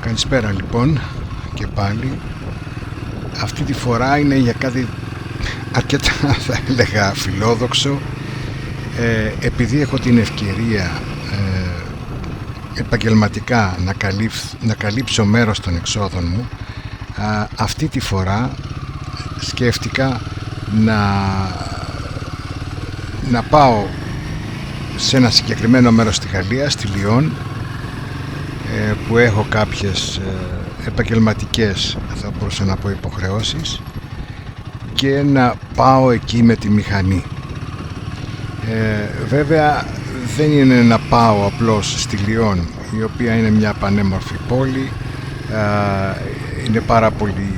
Καλησπέρα λοιπόν και πάλι. Αυτή τη φορά είναι για κάτι αρκετά θα έλεγα φιλόδοξο, επειδή έχω την ευκαιρία επαγγελματικά να καλύψω μέρος των εξόδων μου. Αυτή τη φορά σκέφτηκα να πάω σε ένα συγκεκριμένο μέρος στη Γαλλία, στη Λιόν, που έχω κάποιες επαγγελματικές, θα μπορούσα να πω, υποχρεώσεις, και να πάω εκεί με τη μηχανή. Βέβαια δεν είναι να πάω απλώς στη Λιόν, η οποία είναι μια πανέμορφη πόλη, είναι πάρα πολύ,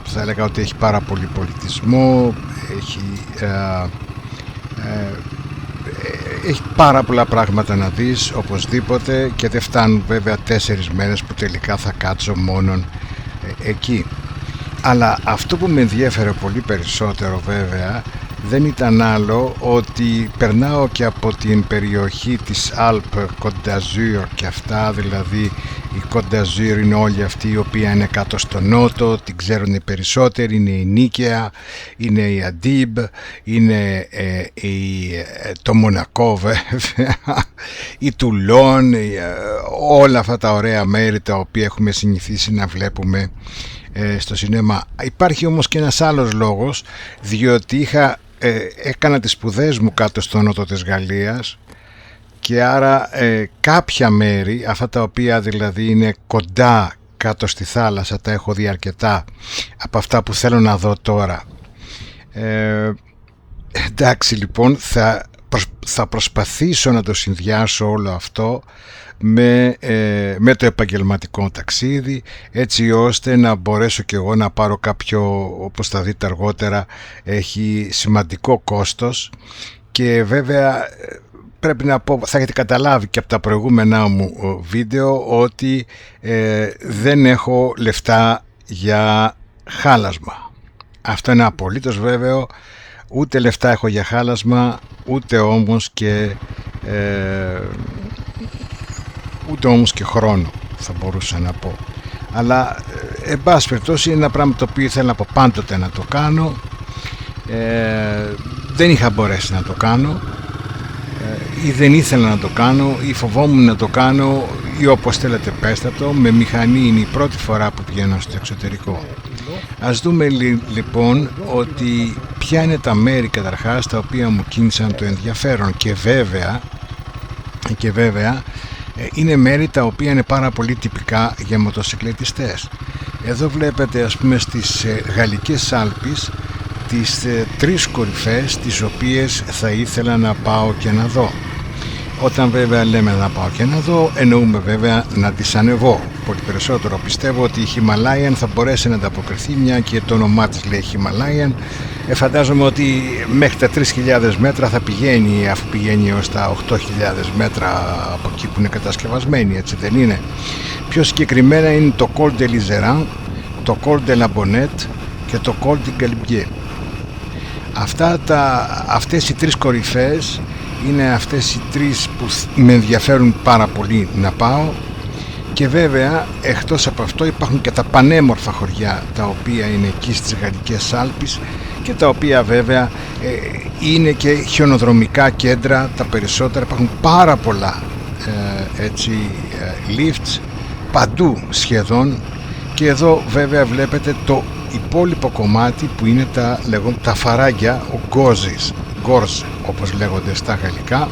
θα έλεγα ότι έχει πάρα πολύ πολιτισμό, έχει πάρα πολλά πράγματα να δεις οπωσδήποτε, και δεν φτάνουν βέβαια 4 μέρες που τελικά θα κάτσω μόνον εκεί. Αλλά αυτό που με ενδιέφερε πολύ περισσότερο βέβαια δεν ήταν άλλο ότι περνάω και από την περιοχή της Alpes Côte d'Azur και αυτά, δηλαδή η Côte d'Azur είναι όλη αυτή η οποία είναι κάτω στο νότο, την ξέρουν οι περισσότεροι, είναι η Νίκαια, είναι η Αντίμπ, είναι το Μονακό βέβαια, η Τουλόν, όλα αυτά τα ωραία μέρη τα οποία έχουμε συνηθίσει να βλέπουμε στο σινεμά. Υπάρχει όμως και ένας άλλος λόγος, διότι έκανα τις σπουδές μου κάτω στο νότο της Γαλλίας, και άρα κάποια μέρη, αυτά τα οποία δηλαδή είναι κοντά κάτω στη θάλασσα, τα έχω δει αρκετά από αυτά που θέλω να δω τώρα. Εντάξει λοιπόν, θα προσπαθήσω να το συνδυάσω όλο αυτό με το επαγγελματικό ταξίδι, έτσι ώστε να μπορέσω και εγώ να πάρω κάποιο, όπως θα δείτε αργότερα, έχει σημαντικό κόστος, και βέβαια πρέπει να πω, θα έχετε καταλάβει και από τα προηγούμενά μου βίντεο, ότι δεν έχω λεφτά για χάλασμα. Αυτό είναι απολύτως βέβαιο. Ούτε λεφτά έχω για χάλασμα, ούτε όμως και χρόνο, θα μπορούσα να πω. Αλλά εν πάση περιπτώσει είναι ένα πράγμα το οποίο ήθελα από πάντοτε να το κάνω. Δεν είχα μπορέσει να το κάνω, ή δεν ήθελα να το κάνω, ή φοβόμουν να το κάνω, ή όπως θέλετε πέστε το. Με μηχανή είναι η πρώτη φορά που πηγαίνω στο εξωτερικό. Ας δούμε λοιπόν ότι ποια είναι τα μέρη καταρχάς τα οποία μου κίνησαν το ενδιαφέρον, και βέβαια είναι μέρη τα οποία είναι πάρα πολύ τυπικά για μοτοσυκλετιστές. Εδώ βλέπετε, ας πούμε, στις Γαλλικές Άλπεις τις 3 κορυφές τις οποίες θα ήθελα να πάω και να δω. Όταν βέβαια λέμε να πάω και να δω, εννοούμε βέβαια να τις ανεβώ πολύ περισσότερο. Πιστεύω ότι η Himalayan θα μπορέσει να ανταποκριθεί, μια και το όνομά της λέει Himalayan. Φαντάζομαι ότι μέχρι τα 3.000 μέτρα θα πηγαίνει, αφού πηγαίνει ως τα 8.000 μέτρα από εκεί που είναι κατασκευασμένη, έτσι δεν είναι? Πιο συγκεκριμένα είναι το Col de l'Iseran, το Col de la Bonette και το Col de Galibier. Αυτές οι 3 κορυφές είναι αυτές οι 3 που με ενδιαφέρουν πάρα πολύ να πάω, και βέβαια εκτός από αυτό υπάρχουν και τα πανέμορφα χωριά τα οποία είναι εκεί στις Γαλλικές Άλπεις, και τα οποία βέβαια είναι και χιονοδρομικά κέντρα τα περισσότερα. Υπάρχουν πάρα πολλά lifts παντού σχεδόν, και εδώ βέβαια βλέπετε το υπόλοιπο κομμάτι που είναι τα φαράγγια, ο γκόρζ όπως λέγονται στα γαλλικά,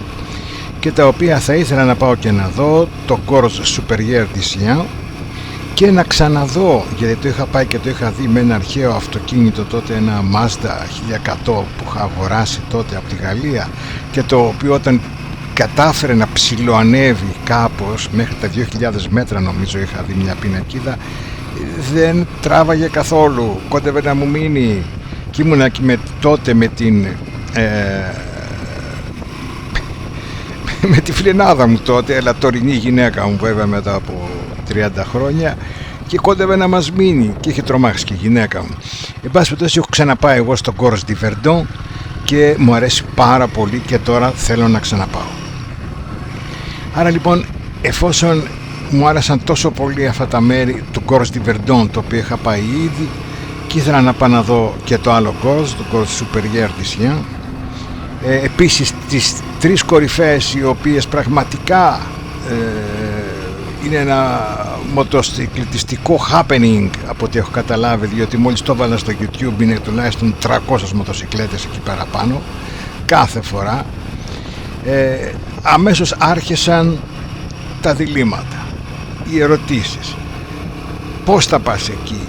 και τα οποία θα ήθελα να πάω και να δω, το Gorge Supérieur d'Isilien, και να ξαναδώ, γιατί το είχα πάει και το είχα δει με ένα αρχαίο αυτοκίνητο τότε, ένα Mazda 1100 που είχα αγοράσει τότε από τη Γαλλία, και το οποίο όταν κατάφερε να ψιλοανέβει κάπως μέχρι τα 2.000 μέτρα, νομίζω είχα δει μια πινακίδα, δεν τράβαγε καθόλου, κόντευε να μου μείνει, και ήμουνα και τότε με την με τη φιλενάδα μου τότε, αλλά τωρινή γυναίκα μου βέβαια μετά από 30 χρόνια, και κόντευε να μας μείνει, και είχε τρομάξει και η γυναίκα μου. Εν πάση περιπτώσει, έχω ξαναπάει εγώ στο Gorge du Verdon και μου αρέσει πάρα πολύ, και τώρα θέλω να ξαναπάω. Άρα λοιπόν, εφόσον μου άρεσαν τόσο πολύ αυτά τα μέρη του Gorge du Verdon, το οποίο είχα πάει ήδη, και ήθελα να πάω να δω και το άλλο Gorge, το Gorge Supérieur du Chien. Επίσης τις τρεις κορυφές, οι οποίες πραγματικά είναι ένα μοτοσυκλετιστικό happening από ό,τι έχω καταλάβει, διότι μόλις το έβαλα στο YouTube είναι τουλάχιστον 300 μοτοσυκλέτες εκεί πέρα πάνω κάθε φορά. Αμέσως άρχισαν τα διλήμματα, οι ερωτήσεις. Πώς θα πας εκεί?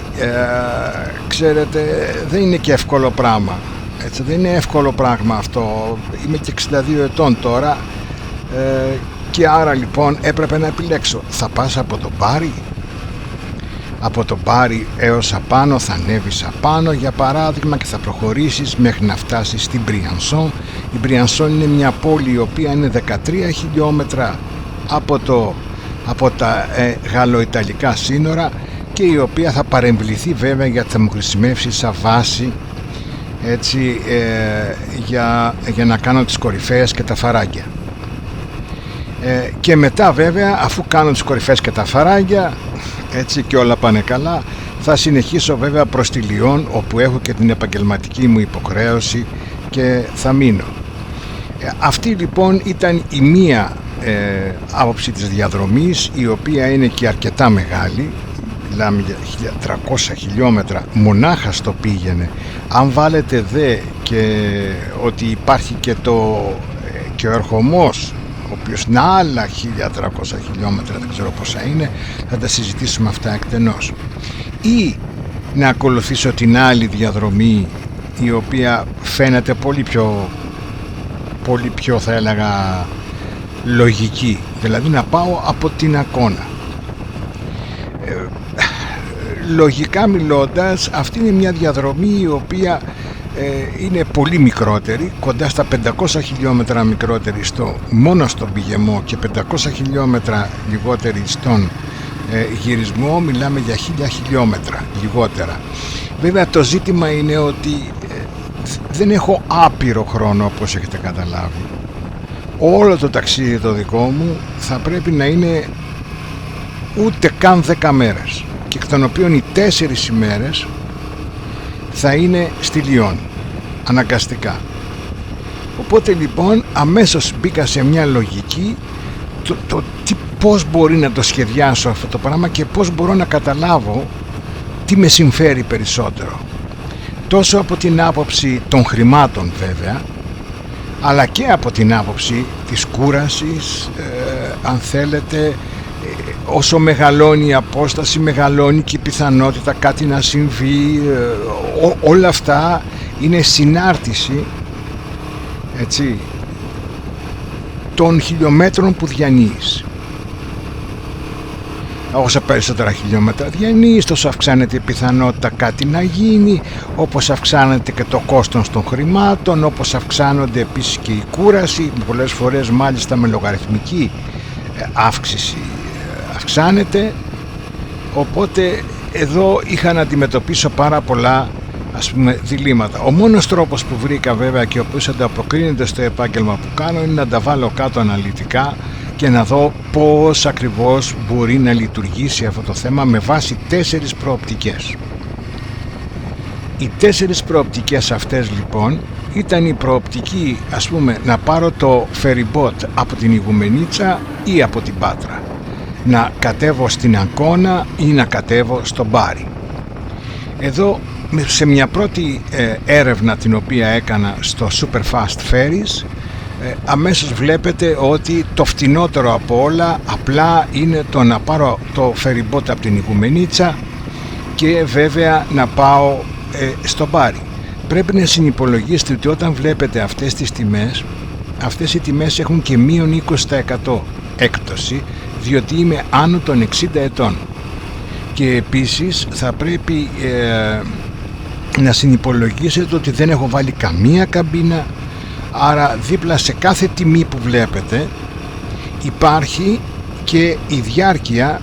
Ξέρετε, δεν είναι και εύκολο πράγμα. Έτσι, δεν είναι εύκολο πράγμα αυτό. Είμαι και 62 ετών τώρα, και άρα λοιπόν έπρεπε να επιλέξω. Θα πας από το Μπάρι? Από το Μπάρι έως απάνω θα ανέβεις απάνω, για παράδειγμα, και θα προχωρήσεις μέχρι να φτάσεις στην Μπριανσόν. Η Μπριανσόν είναι μια πόλη η οποία είναι 13 χιλιόμετρα από τα γαλλοϊταλικά σύνορα, και η οποία θα παρεμβληθεί βέβαια, γιατί θα μου χρησιμεύσει σαν βάση, έτσι, για να κάνω τις κορυφές και τα φαράγγια. Και μετά βέβαια, αφού κάνω τις κορυφές και τα φαράγγια, έτσι, και όλα πάνε καλά, θα συνεχίσω βέβαια προς τη Λιόν, όπου έχω και την επαγγελματική μου υποχρέωση και θα μείνω. Αυτή λοιπόν ήταν η μία άποψη της διαδρομής, η οποία είναι και αρκετά μεγάλη. Μιλάμε για 1300 χιλιόμετρα μονάχα στο πήγαινε. Αν βάλετε δε και ότι υπάρχει και ο ερχομός, ο οποίος είναι άλλα 1300 χιλιόμετρα, δεν ξέρω πόσα είναι, θα τα συζητήσουμε αυτά εκτενώς. Ή να ακολουθήσω την άλλη διαδρομή, η οποία φαίνεται πολύ πιο θα έλεγα λογική, δηλαδή να πάω από την Αγκώνα. Λογικά μιλώντας, αυτή είναι μια διαδρομή η οποία είναι πολύ μικρότερη, κοντά στα 500 χιλιόμετρα μικρότερη μόνο στον πηγεμό και 500 χιλιόμετρα λιγότερη στον γυρισμό. Μιλάμε για 1000 χιλιόμετρα λιγότερα. Βέβαια το ζήτημα είναι ότι δεν έχω άπειρο χρόνο, όπως έχετε καταλάβει. Όλο το ταξίδι το δικό μου θα πρέπει να είναι ούτε καν 10 μέρες, και εκ των οποίων οι 4 ημέρες θα είναι στη Λιόν αναγκαστικά. Οπότε λοιπόν αμέσως μπήκα σε μια λογική, πώς μπορεί να το σχεδιάσω αυτό το πράγμα και πώς μπορώ να καταλάβω τι με συμφέρει περισσότερο, τόσο από την άποψη των χρημάτων βέβαια, αλλά και από την άποψη της κούρασης, αν θέλετε. Όσο μεγαλώνει η απόσταση, μεγαλώνει και η πιθανότητα κάτι να συμβεί. Όλα αυτά είναι συνάρτηση, έτσι, των χιλιόμετρων που διανύεις. Όσο περισσότερα χιλιόμετρα διανύεις, τόσο αυξάνεται η πιθανότητα κάτι να γίνει, όπως αυξάνεται και το κόστος των χρημάτων, όπως αυξάνονται επίσης και η κούραση, πολλές φορές μάλιστα με λογαριθμική αύξηση αυξάνεται. Οπότε εδώ είχα να αντιμετωπίσω πάρα πολλά, ας πούμε, διλήμματα. Ο μόνος τρόπος που βρήκα βέβαια, και ο οποίος ανταποκρίνεται στο επάγγελμα που κάνω, είναι να τα βάλω κάτω αναλυτικά και να δω πώς ακριβώς μπορεί να λειτουργήσει αυτό το θέμα με βάση 4 προοπτικές. Οι 4 προοπτικές αυτές λοιπόν ήταν η προοπτική, ας πούμε, να πάρω το ferryboat από την Ιγουμενίτσα ή από την Πάτρα, να κατέβω στην Αγκώνα ή να κατέβω στο Μπάρι. Εδώ σε μια πρώτη έρευνα την οποία έκανα στο Superfast Ferries, αμέσως βλέπετε ότι το φτηνότερο από όλα απλά είναι το να πάρω το ferryboat από την Ιγουμενίτσα και βέβαια να πάω στο Μπάρι. Πρέπει να συνυπολογίσετε ότι όταν βλέπετε αυτές τις τιμές, αυτές οι τιμές έχουν και μείον 20% έκπτωση, διότι είμαι άνω των 60 ετών. Και επίσης θα πρέπει να συνυπολογίσετε ότι δεν έχω βάλει καμία καμπίνα, άρα δίπλα σε κάθε τιμή που βλέπετε υπάρχει και η διάρκεια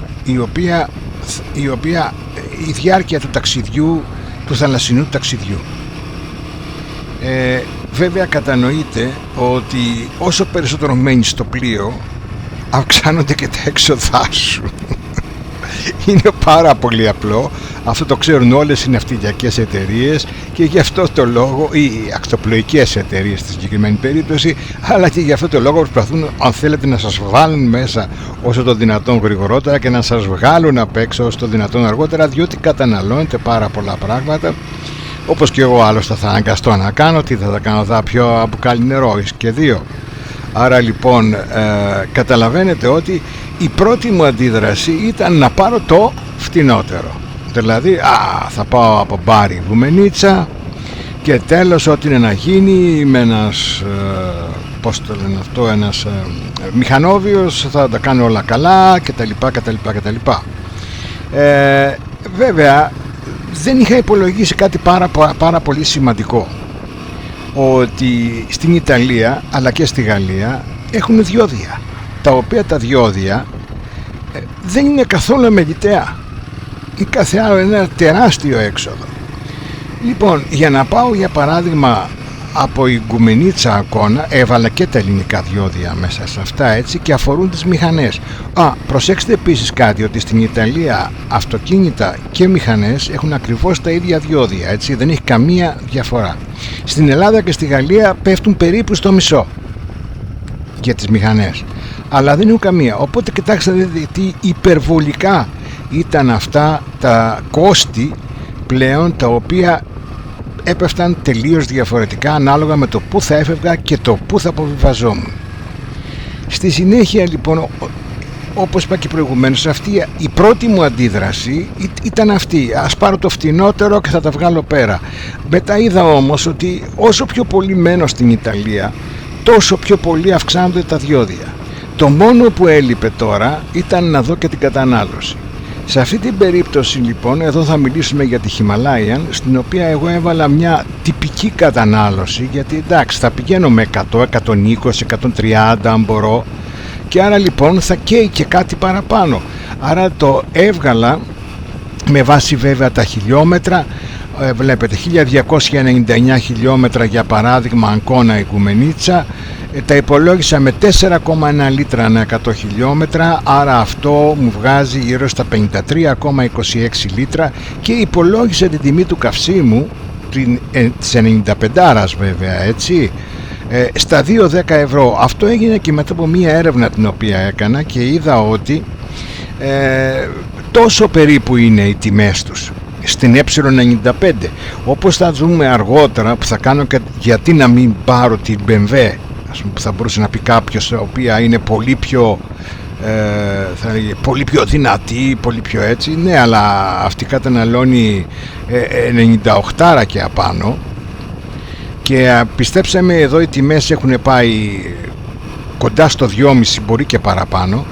η διάρκεια του ταξιδιού, του θαλασσινού ταξιδιού. Βέβαια κατανοείτε ότι όσο περισσότερο μένεις στο πλοίο, αυξάνονται και τα έξοδά σου. Είναι πάρα πολύ απλό. Αυτό το ξέρουν όλες οι ναυτιλιακές εταιρείες και γι' αυτό το λόγο, οι ακτοπλοϊκές εταιρείες στη συγκεκριμένη περίπτωση, αλλά και γι' αυτό το λόγο προσπαθούν, αν θέλετε, να σας βάλουν μέσα όσο το δυνατόν γρηγορότερα και να σας βγάλουν απ' έξω όσο το δυνατόν αργότερα, διότι καταναλώνετε πάρα πολλά πράγματα. Όπως και εγώ άλλωστε θα αναγκαστώ να κάνω. Τι θα κάνω, θα πιω μπουκάλι νερό και δύο. Άρα λοιπόν καταλαβαίνετε ότι η πρώτη μου αντίδραση ήταν να πάρω το φτηνότερο. Δηλαδή θα πάω από Μπάρι Γουμενίτσα και τέλος ό,τι είναι να γίνει με ένας πώς το λένε αυτό, ένας μηχανόβιος, θα τα κάνει όλα καλά κτλ. Βέβαια δεν είχα υπολογίσει κάτι πάρα πολύ σημαντικό, ότι στην Ιταλία αλλά και στη Γαλλία έχουν διόδια, τα οποία τα διόδια δεν είναι καθόλου αμεληταία. Η κάθε άλλο είναι ένα τεράστιο έξοδο. Λοιπόν, για να πάω για παράδειγμα από η Γκουμενίτσα Αγκώνα, έβαλα και τα ελληνικά διόδια μέσα σε αυτά, έτσι, και αφορούν τις μηχανές. Προσέξτε επίσης κάτι, ότι στην Ιταλία αυτοκίνητα και μηχανές έχουν ακριβώς τα ίδια διόδια, έτσι, δεν έχει καμία διαφορά. Στην Ελλάδα και στη Γαλλία πέφτουν περίπου στο μισό για τις μηχανές, αλλά δεν έχουν καμία. Οπότε κοιτάξτε, δείτε τι υπερβολικά ήταν αυτά τα κόστη πλέον, τα οποία έπεφταν τελείως διαφορετικά ανάλογα με το που θα έφευγα και το που θα αποβιβαζόμουν. Στη συνέχεια λοιπόν, όπως είπα και προηγουμένως, αυτή η πρώτη μου αντίδραση ήταν αυτή, ας πάρω το φτηνότερο και θα τα βγάλω πέρα. Μετά είδα όμως ότι όσο πιο πολύ μένω στην Ιταλία, τόσο πιο πολύ αυξάνονται τα διόδια. Το μόνο που έλειπε τώρα ήταν να δω και την κατανάλωση. Σε αυτή την περίπτωση λοιπόν, εδώ θα μιλήσουμε για τη Himalayan, στην οποία εγώ έβαλα μια τυπική κατανάλωση, γιατί εντάξει θα πηγαίνω με 100, 120, 130 αν μπορώ, και άρα λοιπόν θα καίει και κάτι παραπάνω. Άρα το έβγαλα με βάση βέβαια τα χιλιόμετρα. Βλέπετε 1299 χιλιόμετρα για παράδειγμα Αγκώνα Γκουμενίτσα, τα υπολόγισα με 4,1 λίτρα ανά 100 χιλιόμετρα, άρα αυτό μου βγάζει γύρω στα 53,26 λίτρα, και υπολόγισα την τιμή του καυσίμου της 95άρας βέβαια, έτσι, στα 2,10 ευρώ. Αυτό έγινε και μετά από μία έρευνα την οποία έκανα και είδα ότι τόσο περίπου είναι οι τιμές τους στην E95. Όπως θα δούμε αργότερα, που θα κάνω και γιατί να μην πάρω την BMW, ας πούμε, που θα μπορούσε να πει κάποιος, η οποία είναι πολύ πιο πολύ πιο δυνατή, πολύ πιο έτσι, ναι, αλλά αυτή καταναλώνει 98 και απάνω, και πιστέψτε με, εδώ οι τιμές έχουν πάει κοντά στο 2,5, μπορεί και παραπάνω,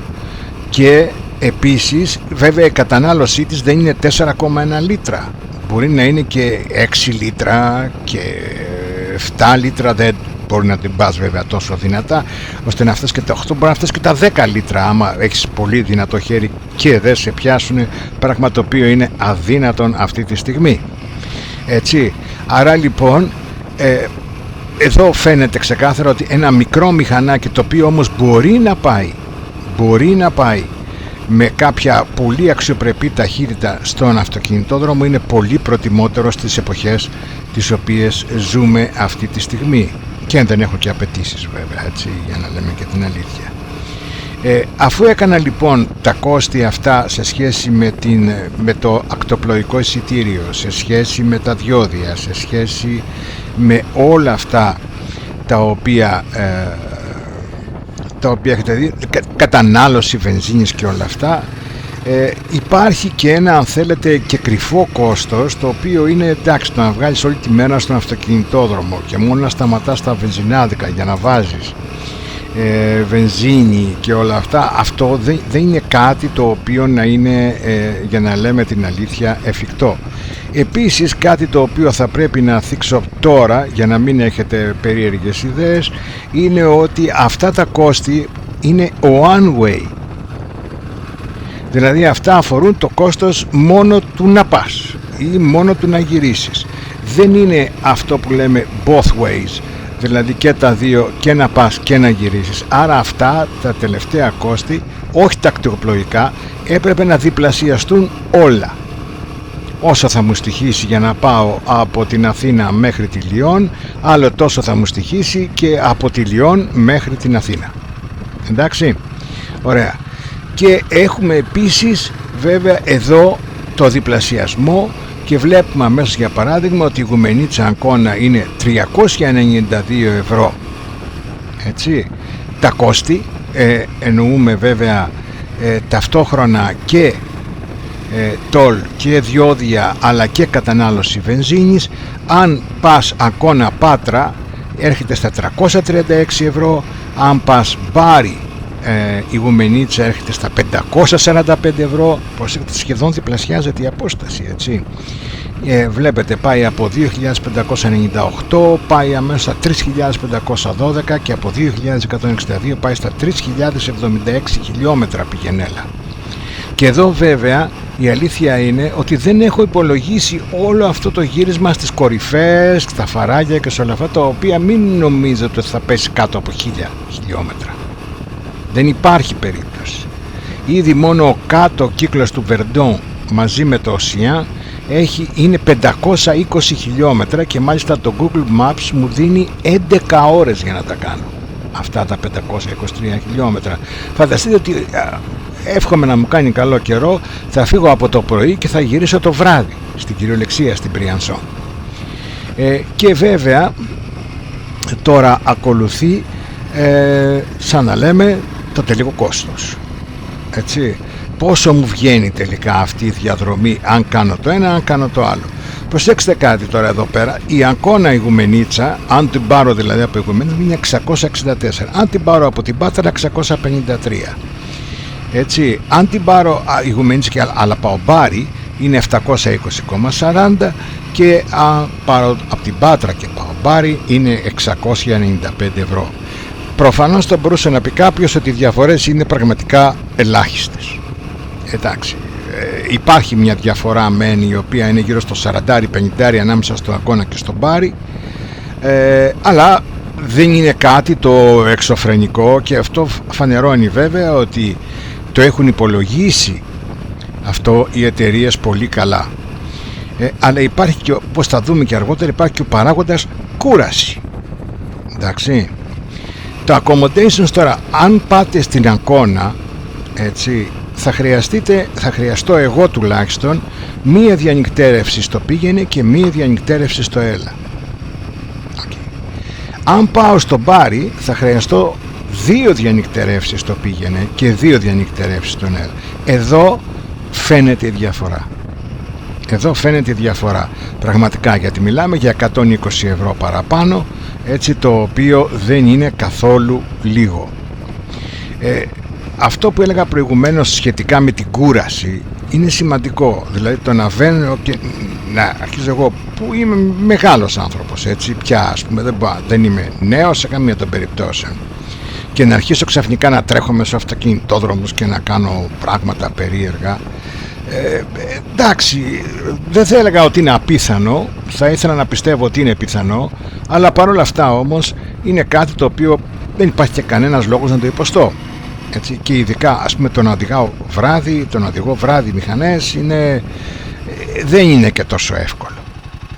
και επίσης βέβαια η κατανάλωσή της δεν είναι 4,1 λίτρα, μπορεί να είναι και 6 λίτρα και 7 λίτρα, δεν μπορεί να την πας βέβαια τόσο δυνατά ώστε να φτάσει και τα 8, μπορεί να φτάσει και τα 10 λίτρα άμα έχεις πολύ δυνατό χέρι και δεν σε πιάσουν, πράγμα το οποίο είναι αδύνατον αυτή τη στιγμή, έτσι. Άρα λοιπόν εδώ φαίνεται ξεκάθαρα ότι ένα μικρό μηχανάκι, το οποίο όμως μπορεί να πάει με κάποια πολύ αξιοπρεπή ταχύτητα στον αυτοκινητόδρομο, είναι πολύ προτιμότερο στις εποχές τις οποίες ζούμε αυτή τη στιγμή, και δεν έχω και απαιτήσεις βέβαια, έτσι, για να λέμε και την αλήθεια. Αφού έκανα λοιπόν τα κόστη αυτά σε σχέση με το ακτοπλοϊκό εισιτήριο, σε σχέση με τα διόδια, σε σχέση με όλα αυτά τα οποία έχετε δει, κατανάλωση βενζίνης και όλα αυτά, υπάρχει και ένα, αν θέλετε, και κρυφό κόστος, το οποίο είναι, εντάξει, το να βγάλεις όλη τη μέρα στον αυτοκινητόδρομο και μόνο να σταματάς στα βενζινάδικα για να βάζεις βενζίνη και όλα αυτά, αυτό δεν είναι κάτι το οποίο να είναι, για να λέμε την αλήθεια, εφικτό. Επίσης, κάτι το οποίο θα πρέπει να θίξω τώρα για να μην έχετε περίεργες ιδέες, είναι ότι αυτά τα κόστη είναι one way, δηλαδή αυτά αφορούν το κόστος μόνο του να πας ή μόνο του να γυρίσεις, δεν είναι αυτό που λέμε both ways, δηλαδή και τα δύο, και να πας και να γυρίσεις. Άρα αυτά τα τελευταία κόστη, όχι τακτοπλοϊκά, έπρεπε να διπλασιαστούν όλα. Όσο θα μου στοιχήσει για να πάω από την Αθήνα μέχρι τη Λιόν, άλλο τόσο θα μου στοιχήσει και από τη Λιόν μέχρι την Αθήνα. Εντάξει, ωραία. Και έχουμε επίσης βέβαια εδώ το διπλασιασμό και βλέπουμε αμέσως για παράδειγμα ότι η Γουμενίτσα Αγκώνα είναι 392 ευρώ. Έτσι, τα κόστη, εννοούμε βέβαια ταυτόχρονα και τόλ και διόδια αλλά και κατανάλωση βενζίνης. Αν πας Αγκώνα Πάτρα έρχεται στα 336 ευρώ, αν πας Μπάρι η Γουμενίτσα έρχεται στα 545 ευρώ. Προσέξτε, σχεδόν διπλασιάζεται η απόσταση, έτσι. Βλέπετε, πάει από 2.598 πάει αμέσως στα 3.512 και από 2.162 πάει στα 3.076 χιλιόμετρα πηγενέλα. Και εδώ βέβαια η αλήθεια είναι ότι δεν έχω υπολογίσει όλο αυτό το γύρισμα στις κορυφές, στα φαράγγια και σε όλα αυτά, τα οποία μην νομίζετε ότι θα πέσει κάτω από 1.000 χιλιόμετρα. Δεν υπάρχει περίπτωση. Ήδη μόνο ο κάτω κύκλος του Verdun μαζί με το Océan είναι 520 χιλιόμετρα και μάλιστα το Google Maps μου δίνει 11 ώρες για να τα κάνω αυτά τα 523 χιλιόμετρα. Φανταστείτε ότι εύχομαι να μου κάνει καλό καιρό, θα φύγω από το πρωί και θα γυρίσω το βράδυ στην κυριολεξία στην Briançon. Και βέβαια τώρα ακολουθεί σαν να λέμε το τελικό κόστος, έτσι. Πόσο μου βγαίνει τελικά αυτή η διαδρομή αν κάνω το ένα, αν κάνω το άλλο. Προσέξτε κάτι τώρα εδώ πέρα. Η Αγκώνα η Γουμενίτσα, αν την πάρω δηλαδή από η Γουμενίτσα, είναι 664. Αν την πάρω από την Πάτρα, 653. Έτσι, αν την πάρω η Γουμενίτσα αλλά πάω Μπάρι, είναι 720,40 και αν πάρω από την Πάτρα και πάω Μπάρι, είναι 695 ευρώ. Προφανώς θα μπορούσε να πει κάποιος ότι οι διαφορές είναι πραγματικά ελάχιστες. Εντάξει, υπάρχει μια διαφορά μεν η οποία είναι γύρω στο 40-50 ανάμεσα στο Αγκώνα και στο Μπάρι, αλλά δεν είναι κάτι το εξωφρενικό και αυτό φανερώνει βέβαια ότι το έχουν υπολογίσει αυτό οι εταιρείες πολύ καλά. Αλλά υπάρχει και, όπως θα δούμε και αργότερα, υπάρχει και ο παράγοντας κούραση. Εντάξει, το accommodations τώρα, αν πάτε στην Αγκώνα, έτσι, θα χρειαστώ εγώ τουλάχιστον μία διανυκτέρευση στο πήγαινε και μία διανυκτέρευση στο έλα. Okay. Αν πάω στο Μπάρι θα χρειαστώ 2 διανυκτερεύσεις στο πήγαινε και 2 διανυκτερεύσεις στον έλα. Εδώ φαίνεται η διαφορά. Εδώ φαίνεται η διαφορά πραγματικά, γιατί μιλάμε για 120 ευρώ παραπάνω, έτσι, το οποίο δεν είναι καθόλου λίγο. Αυτό που έλεγα προηγουμένως σχετικά με την κούραση είναι σημαντικό. Δηλαδή το να βαίνω και να αρχίζω εγώ που είμαι μεγάλος άνθρωπος, έτσι, πια ας πούμε δεν είμαι νέος σε καμία των περιπτώσεων, και να αρχίσω ξαφνικά να τρέχω μέσω αυτοκινητόδρομους και να κάνω πράγματα περίεργα, εντάξει, δεν θα έλεγα ότι είναι απίθανο, θα ήθελα να πιστεύω ότι είναι πιθανό, αλλά παρόλα αυτά όμως είναι κάτι το οποίο δεν υπάρχει και κανένας λόγος να το υποστώ. Έτσι, και ειδικά ας πούμε τον οδηγώ βράδυ μηχανές δεν είναι και τόσο εύκολο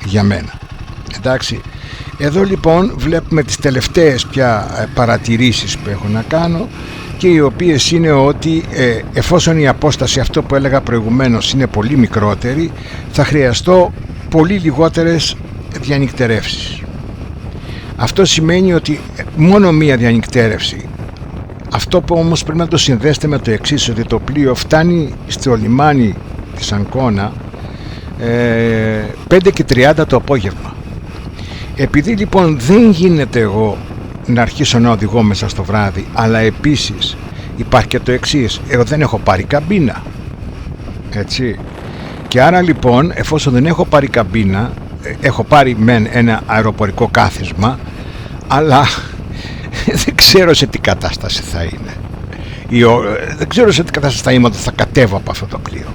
για μένα. Εντάξει, εδώ λοιπόν βλέπουμε τις τελευταίες πια παρατηρήσεις που έχω να κάνω, και οι οποίες είναι ότι εφόσον η απόσταση, αυτό που έλεγα προηγουμένως, είναι πολύ μικρότερη, θα χρειαστώ πολύ λιγότερες διανυκτερεύσεις. Αυτό σημαίνει ότι μόνο μία διανυκτέρευση. Αυτό που όμως πρέπει να το συνδέσετε με το εξής, ότι το πλοίο φτάνει στο λιμάνι της Αγκώνα 5 και 30 το απόγευμα. Επειδή λοιπόν δεν γίνεται εγώ να αρχίσω να οδηγώ μέσα στο βράδυ, αλλά επίσης υπάρχει και το εξής, εγώ δεν έχω πάρει καμπίνα, έτσι, και άρα λοιπόν εφόσον δεν έχω πάρει καμπίνα, έχω πάρει μεν ένα αεροπορικό κάθισμα, αλλά δεν ξέρω σε τι κατάσταση θα είναι, δεν ξέρω σε τι κατάσταση θα είμαι όταν θα κατέβω από αυτό το πλοίο,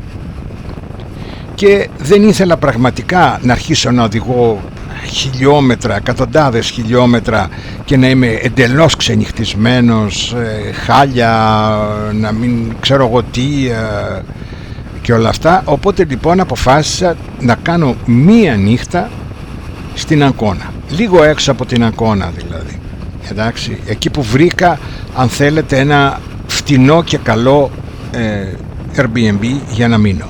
και δεν ήθελα πραγματικά να αρχίσω να οδηγώ χιλιόμετρα, εκατοντάδες χιλιόμετρα και να είμαι εντελώς ξενυχτισμένος, χάλια, να μην ξέρω εγώ τι και όλα αυτά. Οπότε λοιπόν αποφάσισα να κάνω μία νύχτα στην Αγκώνα, λίγο έξω από την Αγκώνα δηλαδή, εντάξει, εκεί που βρήκα, αν θέλετε, ένα φτηνό και καλό Airbnb για να μείνω.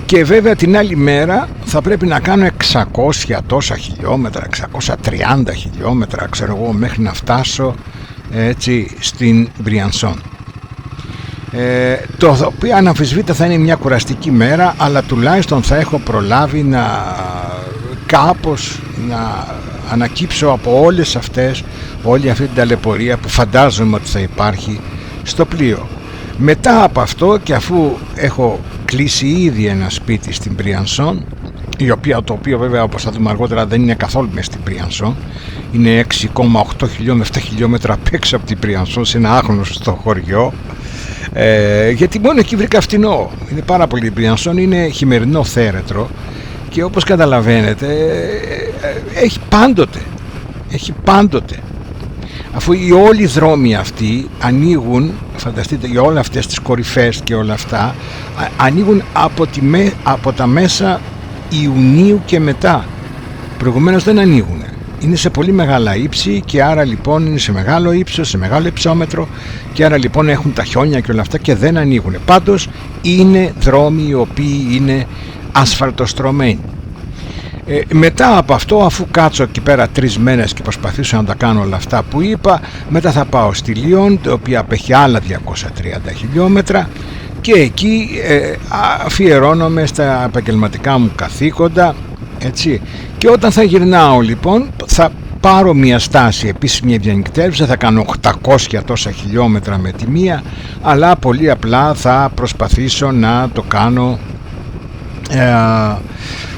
Και βέβαια την άλλη μέρα θα πρέπει να κάνω 600 τόσα χιλιόμετρα, 630 χιλιόμετρα, ξέρω εγώ, μέχρι να φτάσω έτσι στην Μπριανσόν. Το οποίο αναμφισβήτητα θα είναι μια κουραστική μέρα, αλλά τουλάχιστον θα έχω προλάβει να κάπως να ανακύψω από όλη αυτή την ταλαιπωρία που φαντάζομαι ότι θα υπάρχει στο πλοίο. Μετά από αυτό, και αφού έχω κλείσει ήδη ένα σπίτι στην Μπριανσόν, το οποίο βέβαια, όπως θα δούμε αργότερα, δεν είναι καθόλου μες στην Μπριανσόν, είναι 6,8 χιλιόμετρα, 7 χιλιόμετρα απ' έξω από την Μπριανσόν, σε ένα άγνωστο χωριό, γιατί μόνο εκεί βρήκα φτηνό. Είναι πάρα πολύ, η Μπριανσόν είναι χειμερινό θέρετρο και όπως καταλαβαίνετε έχει πάντοτε, αφού οι όλοι οι δρόμοι αυτοί ανοίγουν, φανταστείτε, για όλες αυτές τις κορυφές και όλα αυτά, ανοίγουν από τα μέσα Ιουνίου και μετά. Προηγουμένως δεν ανοίγουν, είναι σε πολύ μεγάλα ύψη και άρα λοιπόν είναι σε μεγάλο ύψος, σε μεγάλο υψόμετρο, και άρα λοιπόν έχουν τα χιόνια και όλα αυτά και δεν ανοίγουν. Πάντως είναι δρόμοι οι οποίοι είναι ασφαλτοστρωμένοι. Μετά από αυτό, αφού κάτσω εκεί πέρα 3 μέρες και προσπαθήσω να τα κάνω όλα αυτά που είπα, μετά θα πάω στη Λιόν, το οποίο απέχει άλλα 230 χιλιόμετρα, και εκεί αφιερώνομαι στα επαγγελματικά μου καθήκοντα, έτσι. Και όταν θα γυρνάω λοιπόν θα πάρω μια στάση επίσημη διανυκτέρευση, θα κάνω 800 τόσα χιλιόμετρα με τη μία, αλλά πολύ απλά θα προσπαθήσω να το κάνω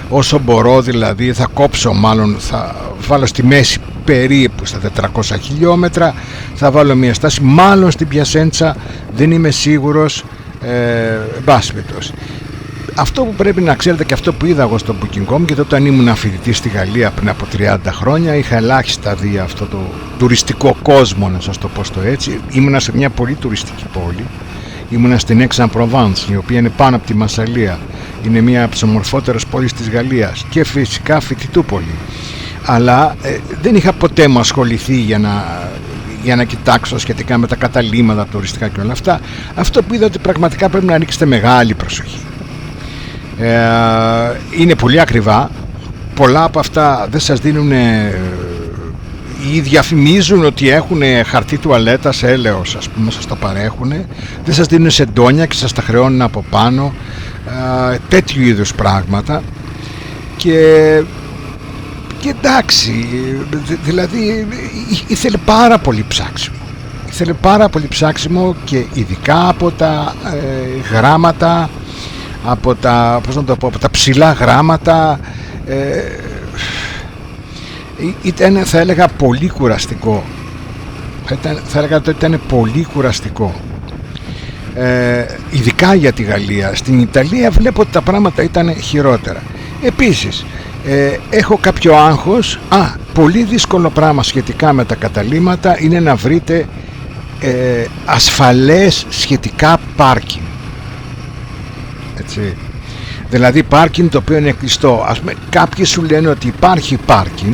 όσο μπορώ, δηλαδή θα κόψω, μάλλον θα βάλω στη μέση περίπου στα 400 χιλιόμετρα, θα βάλω μια στάση μάλλον στην Πιασέντσα, δεν είμαι σίγουρος, μπάσπιτος. Αυτό που πρέπει να ξέρετε και αυτό που είδα εγώ στο Booking.com, γιατί όταν ήμουν φοιτητής στη Γαλλία πριν από 30 χρόνια είχα ελάχιστα δει αυτό το τουριστικό κόσμο, να σας το πω στο έτσι. Ήμουνα σε μια πολύ τουριστική πόλη, ήμουνα στην Aix-en-Provence, η οποία είναι πάνω από τη Μασσαλία, είναι μια από τις ομορφότερες πόλεις της Γαλλίας και φυσικά φοιτητούπολη, αλλά δεν είχα ποτέ μου ασχοληθεί για να κοιτάξω σχετικά με τα καταλύματα τουριστικά και όλα αυτά. Αυτό που είδα ότι πραγματικά πρέπει να ρίξετε μεγάλη προσοχή. Είναι πολύ ακριβά, πολλά από αυτά δεν σας δίνουν ή διαφημίζουν ότι έχουν χαρτί τουαλέτας έλεος, ας πούμε, σας το παρέχουν, δεν σας δίνουν σεντόνια και σας τα χρεώνουν από πάνω, τέτοιου είδους πράγματα, και εντάξει, δηλαδή ήθελε πάρα πολύ ψάξιμο, και ειδικά από τα γράμματα, από τα, πώς να το πω, από τα ψηλά γράμματα, ήταν, θα έλεγα, πολύ κουραστικό. Θα έλεγα ότι ήταν πολύ κουραστικό, ειδικά για τη Γαλλία. Στην Ιταλία βλέπω ότι τα πράγματα ήταν χειρότερα. Επίσης έχω κάποιο άγχος. Πολύ δύσκολο πράγμα σχετικά με τα καταλύματα είναι να βρείτε ασφαλές σχετικά πάρκινγκ, έτσι. Δηλαδή πάρκινγκ το οποίο είναι κλειστό. Ας πούμε, κάποιοι σου λένε ότι υπάρχει πάρκινγκ,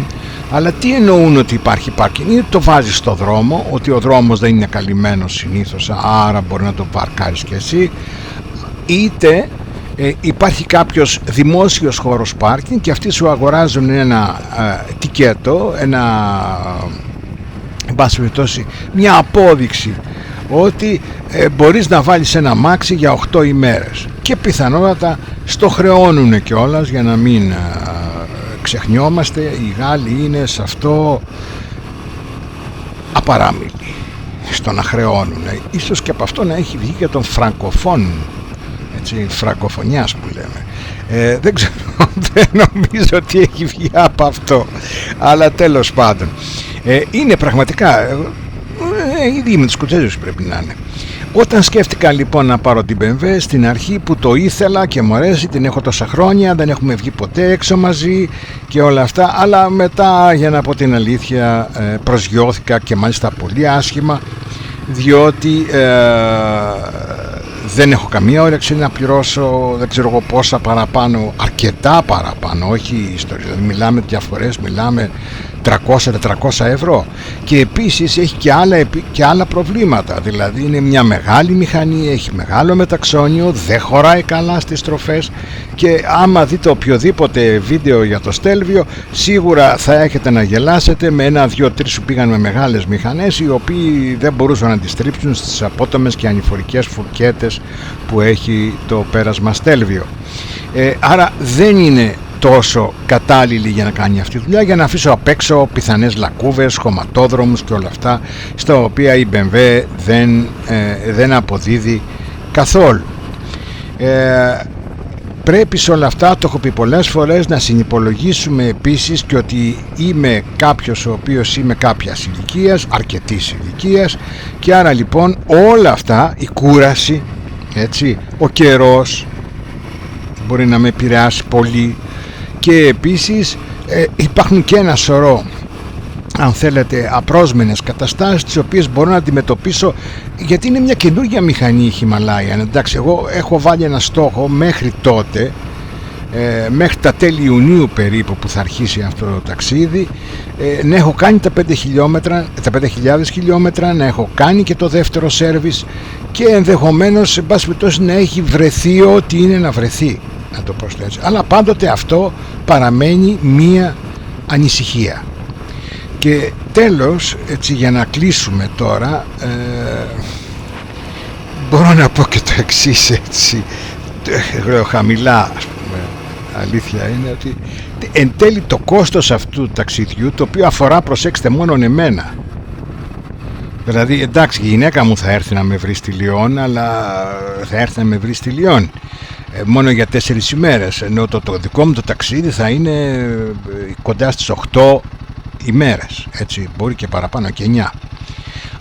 αλλά τι εννοούν ότι υπάρχει πάρκινγκ? Είτε το βάζεις στο δρόμο, ότι ο δρόμος δεν είναι καλυμμένος συνήθως, άρα μπορεί να το παρκάρεις και εσύ, είτε υπάρχει κάποιος δημόσιος χώρος πάρκινγκ και αυτοί σου αγοράζουν ένα τικέτο, εν πάση περιπτώσει μια απόδειξη ότι μπορείς να βάλεις ένα αμάξι για 8 ημέρες, και πιθανότατα στο χρεώνουν κιόλας, για να μην ξεχνιόμαστε, οι Γάλλοι είναι σε αυτό απαράμιλοι στο να χρεώνουν. Ίσως και από αυτό να έχει βγει και τον φραγκοφόν, έτσι, φραγκοφωνιάς που λέμε, δεν ξέρω, δεν νομίζω ότι έχει βγει από αυτό, αλλά τέλος πάντων είναι πραγματικά ήδη με τους κουτσέζους πρέπει να είναι. Όταν σκέφτηκα λοιπόν να πάρω την BMW, στην αρχή που το ήθελα και μου αρέσει, την έχω τόσα χρόνια, δεν έχουμε βγει ποτέ έξω μαζί και όλα αυτά, αλλά μετά, για να πω την αλήθεια, προσγειώθηκα και μάλιστα πολύ άσχημα, διότι δεν έχω καμία όρεξη να πληρώσω δεν ξέρω εγώ πόσα παραπάνω, αρκετά παραπάνω, όχι ιστορία, μιλάμε διαφορές, μιλάμε 300-400 ευρώ, και επίσης έχει και άλλα προβλήματα, δηλαδή είναι μια μεγάλη μηχανή, έχει μεγάλο μεταξώνιο, δεν χωράει καλά στις στροφές, και άμα δείτε οποιοδήποτε βίντεο για το Stelvio σίγουρα θα έχετε να γελάσετε με 1-2-3 που πήγαν με μεγάλες μηχανές, οι οποίοι δεν μπορούσαν να τις τρίψουν στις απότομες και ανηφορικές φουρκέτες που έχει το πέρασμα Stelvio. Άρα δεν είναι τόσο κατάλληλη για να κάνει αυτή τη δουλειά, για να αφήσω απ' έξω πιθανές λακκούβες, χωματόδρομους και όλα αυτά, στα οποία η BMW δεν αποδίδει καθόλου. Πρέπει σε όλα αυτά, το έχω πει πολλές φορές, να συνυπολογίσουμε επίσης και ότι είμαι κάποιος ο οποίος είμαι κάποιας ηλικίας, αρκετής ηλικίας, και άρα λοιπόν όλα αυτά, η κούραση, έτσι, ο καιρός μπορεί να με επηρεάσει πολύ, και επίσης υπάρχουν και ένα σωρό, αν θέλετε, απρόσμενες καταστάσεις, τις οποίες μπορώ να αντιμετωπίσω, γιατί είναι μια καινούργια μηχανή η Himalaya. Εντάξει, εγώ έχω βάλει ένα στόχο μέχρι τότε, μέχρι τα τέλη Ιουνίου περίπου που θα αρχίσει αυτό το ταξίδι, να έχω κάνει τα 5.000 χιλιόμετρα, να έχω κάνει και το δεύτερο σέρβις, και ενδεχομένως σε πάση περιπτώσει να έχει βρεθεί ό,τι είναι να βρεθεί, να το πω έτσι. Αλλά πάντοτε αυτό παραμένει μία ανησυχία. Και τέλος, έτσι, για να κλείσουμε τώρα, μπορώ να πω και το εξής, έτσι, χαμηλά, ας πούμε, αλήθεια είναι ότι εν τέλει το κόστος αυτού του ταξιδιού, το οποίο αφορά, προσέξτε, μόνον εμένα, δηλαδή εντάξει, η γυναίκα μου θα έρθει να με βρει στη Λιόν, αλλά θα έρθει να με βρει στη Λιόν μόνο για 4 ημέρες, ενώ το δικό μου το ταξίδι θα είναι κοντά στις 8 ημέρες, έτσι, μπορεί και παραπάνω, και 9.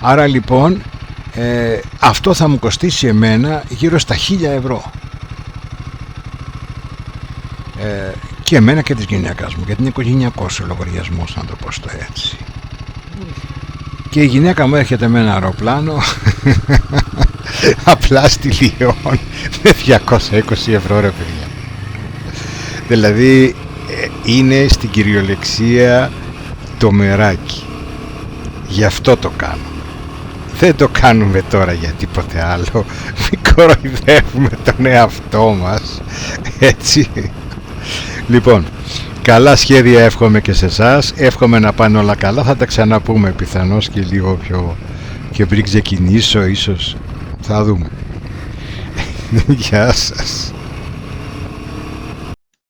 Άρα λοιπόν αυτό θα μου κοστίσει εμένα γύρω στα 1.000 ευρώ, και εμένα και της γυναίκας μου, γιατί είναι οικογενειακός ο λογαριασμός, να το πω στο έτσι. Και η γυναίκα μου έρχεται με ένα αεροπλάνο απλά στη Λιόν με 220 ευρώ, ρε παιδιά. Δηλαδή είναι στην κυριολεξία το μεράκι. Γι' αυτό το κάνω. Δεν το κάνουμε τώρα για τίποτε άλλο. Μην κοροϊδεύουμε τον εαυτό μας, έτσι. Λοιπόν, καλά σχέδια εύχομαι και σε εσάς. Εύχομαι να πάνε όλα καλά. Θα τα ξαναπούμε πιθανώς και λίγο πιο και πριν ξεκινήσω, ίσως. Θα δούμε. Γεια σας.